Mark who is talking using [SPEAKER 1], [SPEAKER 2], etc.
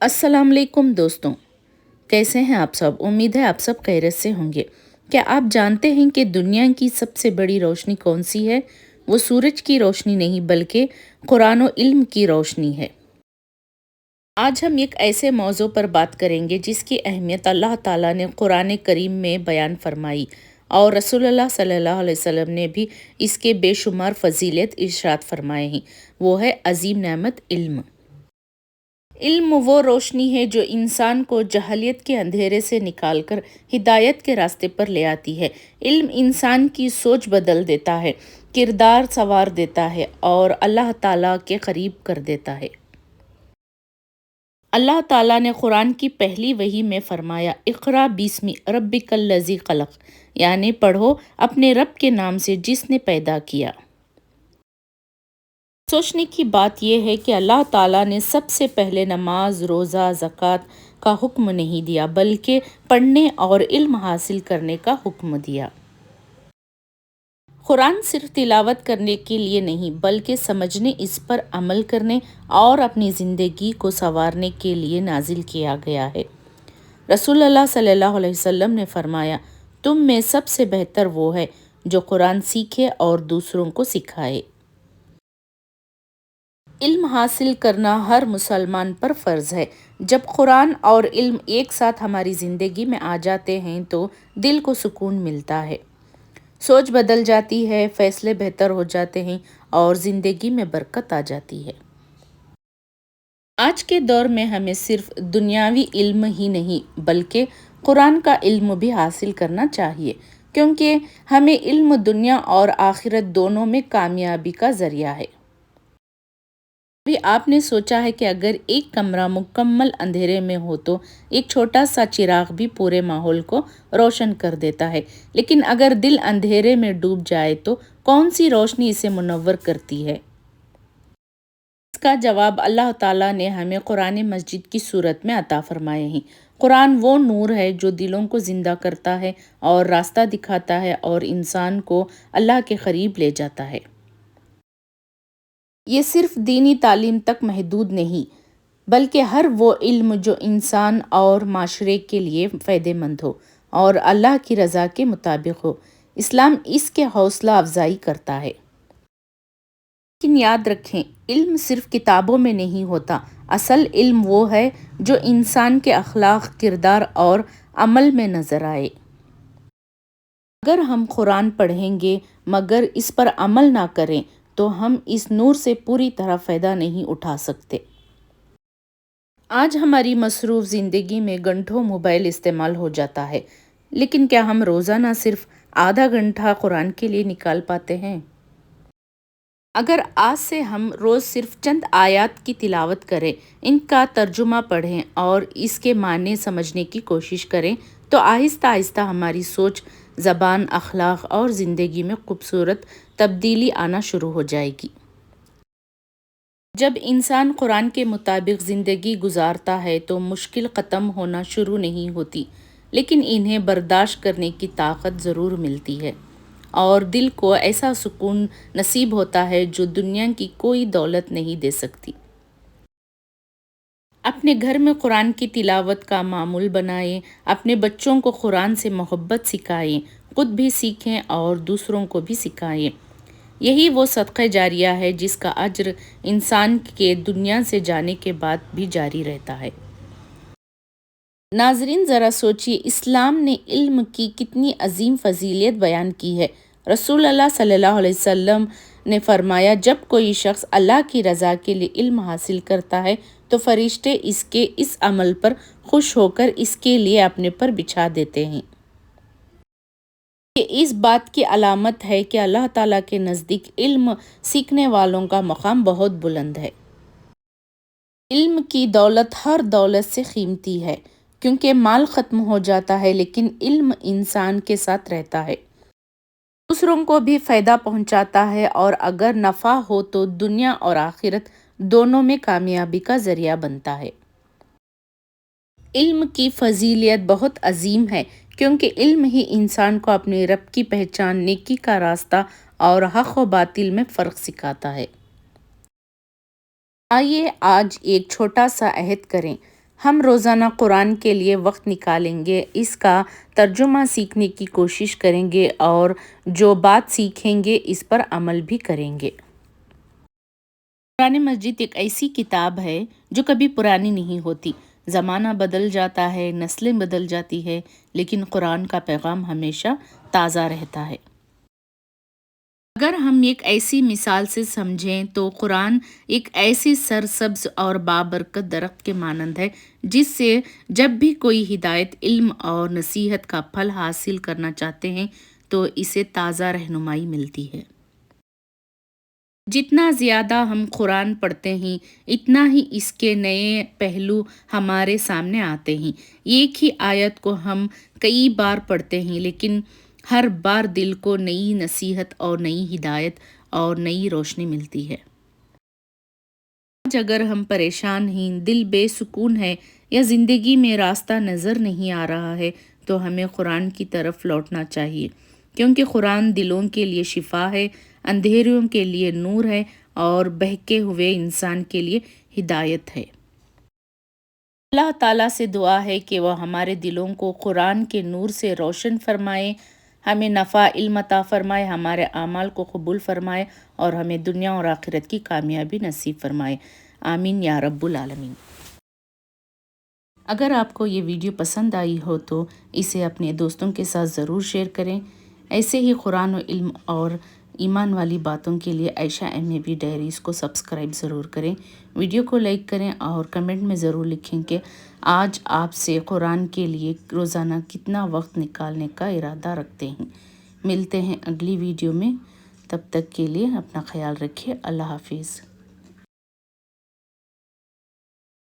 [SPEAKER 1] अस्सलाम वालेकुम दोस्तों। कैसे हैं आप सब? उम्मीद है आप सब खैरियत से होंगे। क्या आप जानते हैं कि दुनिया की सबसे बड़ी रोशनी कौन सी है? वो सूरज की रोशनी नहीं बल्कि कुरान और इल्म की रोशनी है। आज हम एक ऐसे मौजू पर बात करेंगे जिसकी अहमियत अल्लाह ताला ने कुरान करीम में बयान फरमाई और रसूलुल्लाह सल्लल्लाहु अलैहि वसल्लम ने भी इसके बेशुमार फजीलत इरशाद फरमाए हैं। वो है अजीम नेमत इल्म। इल्म वो रोशनी है जो इंसान को जहलियत के अंधेरे से निकालकर हिदायत के रास्ते पर ले आती है। इल्म इंसान की सोच बदल देता है, किरदार संवार देता है और अल्लाह ताला के करीब कर देता है। अल्लाह ताला ने कुरान की पहली वही में फरमाया, इक़रा बिस्मि रब्बिकल लज़ी खलक़, यानी पढ़ो अपने रब के नाम से जिसने पैदा किया। सोचने की बात यह है कि अल्लाह ताला ने सबसे पहले नमाज, रोज़ा, ज़कात का हुक्म नहीं दिया बल्कि पढ़ने और इल्म हासिल करने का हुक्म दिया। कुरान सिर्फ तिलावत करने के लिए नहीं बल्कि समझने, इस पर अमल करने और अपनी ज़िंदगी को संवारने के लिए नाजिल किया गया है। रसूलुल्लाह सल्लल्लाहु अलैहि वसल्लम ने फरमाया, तुम में सबसे बेहतर वो है जो कुरान सीखे और दूसरों को सिखाए। इल्म हासिल करना हर मुसलमान पर फ़र्ज़ है। जब कुरान और इल्म एक साथ हमारी ज़िंदगी में आ जाते हैं तो दिल को सुकून मिलता है, सोच बदल जाती है, फ़ैसले बेहतर हो जाते हैं और ज़िंदगी में बरकत आ जाती है। आज के दौर में हमें सिर्फ दुनियावी इल्म ही नहीं बल्कि कुरान का इल्म भी हासिल करना चाहिए, क्योंकि हमें इल्म दुनिया और आखिरत दोनों में कामयाबी का ज़रिया है। भी आपने सोचा है कि अगर एक कमरा मुकम्मल अंधेरे में हो तो एक छोटा सा चिराग भी पूरे माहौल को रोशन कर देता है, लेकिन अगर दिल अंधेरे में डूब जाए तो कौन सी रोशनी इसे मुनव्वर करती है? इसका जवाब अल्लाह ताला ने हमें कुरान मस्जिद की सूरत में अता फरमाए हैं। कुरान वो नूर है जो दिलों को जिंदा करता है और रास्ता दिखाता है और इंसान को अल्लाह के करीब ले जाता है। ये सिर्फ दीनी तालीम तक महदूद नहीं बल्कि हर वो इल्म जो इंसान और माशरे के लिए फ़ायदेमंद हो और अल्लाह की रज़ा के मुताबिक हो, इस्लाम इसके हौसला अफजाई करता है। लेकिन याद रखें, इल्म सिर्फ किताबों में नहीं होता। असल इल्म वो है जो इंसान के अखलाक, किरदार और अमल में नज़र आए। अगर हम कुरान पढ़ेंगे मगर इस पर अमल ना करें तो हम इस नूर से पूरी तरह फ़ायदा नहीं उठा सकते। आज हमारी मसरूफ़ ज़िंदगी में घंटों मोबाइल इस्तेमाल हो जाता है, लेकिन क्या हम रोज़ाना सिर्फ आधा घंटा कुरान के लिए निकाल पाते हैं? अगर आज से हम रोज़ सिर्फ चंद आयत की तिलावत करें, इनका तर्जुमा पढ़ें और इसके माने समझने की कोशिश करें तो आहिस्ता आहिस्ता हमारी सोच, ज़बान, अखलाक और ज़िंदगी में खूबसूरत तब्दीली आना शुरू हो जाएगी। जब इंसान कुरान के मुताबिक ज़िंदगी गुजारता है तो मुश्किल ख़त्म होना शुरू नहीं होती, लेकिन इन्हें बर्दाश्त करने की ताकत ज़रूर मिलती है और दिल को ऐसा सुकून नसीब होता है जो दुनिया की कोई दौलत नहीं दे सकती। अपने घर में कुरान की तिलावत का मामूल बनाएं, अपने बच्चों को कुरान से मोहब्बत सिखाएं, खुद भी सीखें और दूसरों को भी सिखाएं। यही वो सदक़ा जारिया है जिसका अज्र इंसान के दुनिया से जाने के बाद भी जारी रहता है। नाजरीन, ज़रा सोचिए, इस्लाम ने इल्म की कितनी अजीम फजीलियत बयान की है। रसूलुल्लाह सल्लल्लाहु अलैहि वसल्लम ने फरमाया, जब कोई शख्स अल्लाह की रज़ा के लिए इल्म हासिल करता है तो फरिश्ते इसके इस अमल पर खुश होकर इसके लिए अपने पर बिछा देते हैं। ये इस बात की अलामत है कि अल्लाह ताला के नज़दीक इल्म सीखने वालों का मकाम बहुत बुलंद है। इल्म की दौलत हर दौलत से कीमती है, क्योंकि माल ख़त्म हो जाता है लेकिन इल्म इंसान के साथ रहता है, दूसरों को भी फ़ायदा पहुंचाता है और अगर नफ़ा हो तो दुनिया और आखिरत दोनों में कामयाबी का ज़रिया बनता है। इल्म की फजीलियत बहुत अजीम है, क्योंकि इल्म ही इंसान को अपने रब की पहचान, नेकी का रास्ता और हक़ व बातिल में फ़र्क सिखाता है। आइए आज एक छोटा सा अहद करें, ہم روزانہ قرآن کے لیے وقت نکالیں گے، اس کا ترجمہ سیکھنے کی کوشش کریں گے اور جو بات سیکھیں گے اس پر عمل بھی کریں گے۔ قرآن مجید ایک ایسی کتاب ہے جو کبھی پرانی نہیں ہوتی۔ زمانہ بدل جاتا ہے، نسلیں بدل جاتی ہے، لیکن قرآن کا پیغام ہمیشہ تازہ رہتا ہے۔ اگر ہم ایک ایسی مثال سے سمجھیں تو قرآن ایک ایسی سرسبز اور بابرکت درخت کے مانند ہے جس سے جب بھی کوئی ہدایت، علم اور نصیحت کا پھل حاصل کرنا چاہتے ہیں تو اسے تازہ رہنمائی ملتی ہے۔ جتنا زیادہ ہم قرآن پڑھتے ہیں اتنا ہی اس کے نئے پہلو ہمارے سامنے آتے ہیں۔ ایک ہی آیت کو ہم کئی بار پڑھتے ہیں لیکن ہر بار دل کو نئی نصیحت اور نئی ہدایت اور نئی روشنی ملتی ہے۔ آج اگر ہم پریشان ہیں، دل بے سکون ہے یا زندگی میں راستہ نظر نہیں آ رہا ہے تو ہمیں قرآن کی طرف لوٹنا چاہیے، کیونکہ قرآن دلوں کے لیے شفا ہے، اندھیروں کے لیے نور ہے اور بہکے ہوئے انسان کے لیے ہدایت ہے۔ اللہ تعالیٰ سے دعا ہے کہ وہ ہمارے دلوں کو قرآن کے نور سے روشن فرمائے، ہمیں نفع علم عطا فرمائے، ہمارے اعمال کو قبول فرمائے اور ہمیں دنیا اور آخرت کی کامیابی نصیب فرمائے۔ آمین یا رب العالمین۔ اگر آپ کو یہ ویڈیو پسند آئی ہو تو اسے اپنے دوستوں کے ساتھ ضرور شیئر کریں۔ ایسے ہی قرآن و علم اور ایمان والی باتوں کے لیے عائشہ MAV ڈائریز کو سبسکرائب ضرور کریں، ویڈیو کو لائک کریں اور کمنٹ میں ضرور لکھیں کہ آج آپ سے قرآن کے لیے روزانہ کتنا وقت نکالنے کا ارادہ رکھتے ہیں۔ ملتے ہیں اگلی ویڈیو میں، تب تک کے لیے اپنا خیال رکھیے۔ اللہ حافظ۔